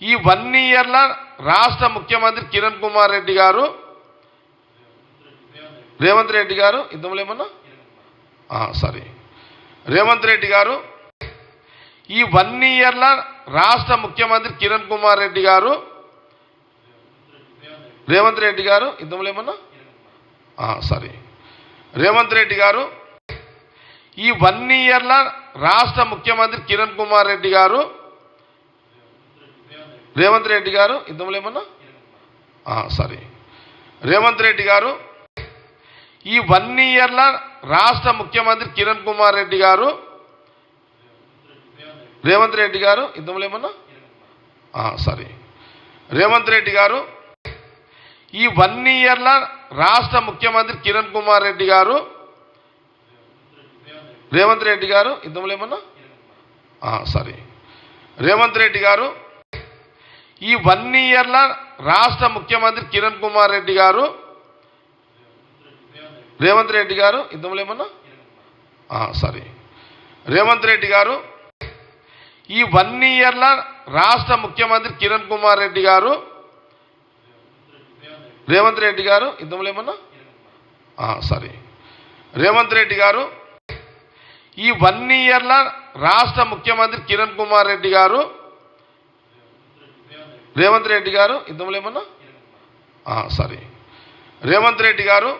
ఈ 1 ఇయర్ల రాష్ట్ర ముఖ్యమంత్రి కిరణ్ కుమార్ రెడ్డి గారు రేవంత్ రెడ్డి గారు ఇంతమేమన్నా రేవంత్ రెడ్డి గారు ఈ 1 ఇయర్ల రాష్ట్ర ముఖ్యమంత్రి కిరణ్ కుమార్ రెడ్డి గారు రేవంత్ రెడ్డి గారు ఇంతమేమన్నా రేవంత్ రెడ్డి గారు ఈ 1 ఇయర్ల రాష్ట్ర ముఖ్యమంత్రి కిరణ్ కుమార్ రెడ్డి గారు రేవంత్ రెడ్డి గారు ఇంతమేమన్నా రేవంత్ రెడ్డి గారు ఈ 1 ఇయర్ల రాష్ట్ర ముఖ్యమంత్రి కిరణ్ కుమార్ రెడ్డి గారు రేవంత్ రెడ్డి గారు ఇంతమేమన్నా రేవంత్ రెడ్డి గారు ఈ 1 ఇయర్ల రాష్ట్ర ముఖ్యమంత్రి కిరణ్ కుమార్ రెడ్డి గారు రేవంత్ రెడ్డి గారు ఇంతమేమన్నా రేవంత్ రెడ్డి గారు ఈ 1 ఇయర్ల రాష్ట్ర ముఖ్యమంత్రి కిరణ్ కుమార్ రెడ్డి గారు రేవంత్ రెడ్డి గారు ఇంతమేమన్నా రేవంత్ రెడ్డి గారు ఈ 1 ఇయర్ల రాష్ట్ర ముఖ్యమంత్రి కిరణ్ కుమార్ రెడ్డి గారు రేవంత్ రెడ్డి గారు ఇంతమేమన్నా రేవంత్ రెడ్డి గారు ఈ 1 ఇయర్ల రాష్ట్ర ముఖ్యమంత్రి కిరణ్ కుమార్ రెడ్డి గారు రేవంత్ రెడ్డి గారు ఇంతమేమన్నా రేవంత్ రెడ్డి గారు